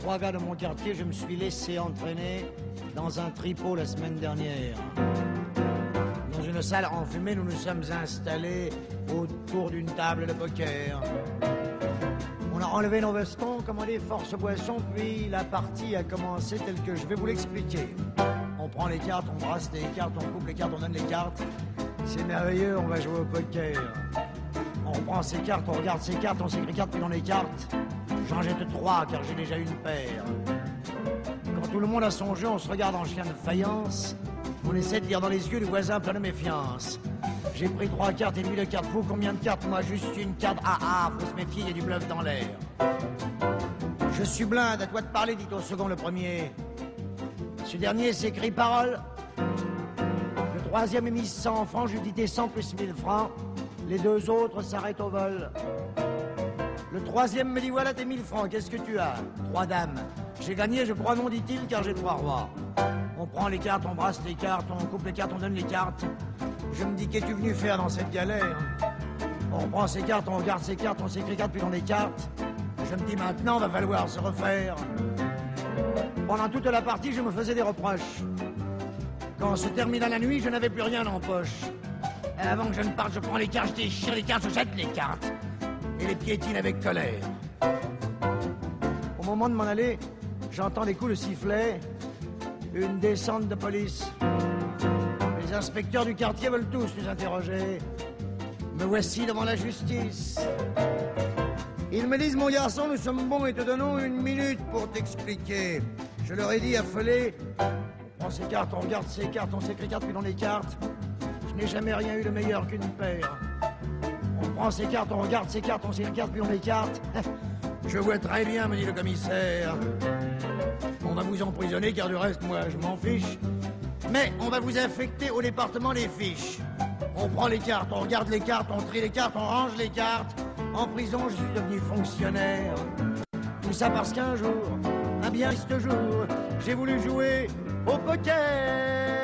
3 gars de mon quartier, je me suis laissé entraîner dans un tripot la semaine dernière. Dans une salle enfumée, nous nous sommes installés autour d'une table de poker. On a enlevé nos vestons, commandé force boisson, puis la partie a commencé telle que je vais vous l'expliquer. On prend les cartes, on brasse les cartes, on coupe les cartes, on donne les cartes. C'est merveilleux, on va jouer au poker. On reprend ses cartes, on regarde ses cartes, on s'écrit cartes, puis dans les cartes. J'en jette 3 car j'ai déjà une paire. Quand tout le monde a son jeu, on se regarde en chien de faïence. On essaie de lire dans les yeux du voisin plein de méfiance. J'ai pris 3 cartes et lui de cartes. Vous, combien de cartes? Moi, juste une carte. Faut se méfier, il y a du bluff dans l'air. Je suis blinde, à toi de parler, dit au second le premier. Ce dernier s'écrit parole. Le troisième est mis 100 francs, je lui dis t'es 100 plus 1000 francs. Les 2 autres s'arrêtent au vol. Le troisième me dit voilà tes 1000 francs, qu'est-ce que tu as? 3 dames. J'ai gagné, je crois non, dit-il, car j'ai 3 rois. On prend les cartes, on brasse les cartes, on coupe les cartes, on donne les cartes. Je me dis qu'es-tu venu faire dans cette galère? On prend ses cartes, on regarde ses cartes, on s'écrit cartes puis dans les cartes. Je me dis maintenant va falloir se refaire. Pendant toute la partie, je me faisais des reproches. Quand se termina la nuit, je n'avais plus rien en poche. Avant que je ne parte, je prends les cartes, je déchire les cartes, je jette les cartes. Et les piétine avec colère. Au moment de m'en aller, j'entends des coups de sifflet, une descente de police. Les inspecteurs du quartier veulent tous nous interroger. Me voici devant la justice. Ils me disent, mon garçon, nous sommes bons et te donnons 1 minute pour t'expliquer. Je leur ai dit, affolé, on prend ses cartes, on regarde ses cartes, on s'écrit cartes puis dans les cartes. Je n'ai jamais rien eu de meilleur qu'une paire. On prend ses cartes, on regarde ses cartes, on s'écrit cartes puis on les cartes. Je vois très bien, me dit le commissaire. On va vous emprisonner car du reste, moi, je m'en fiche. Mais on va vous affecter au département des fiches. On prend les cartes, on regarde les cartes, on trie les cartes, on range les cartes. En prison, je suis devenu fonctionnaire. Tout ça parce qu'un jour, un bien triste jour, j'ai voulu jouer au poker.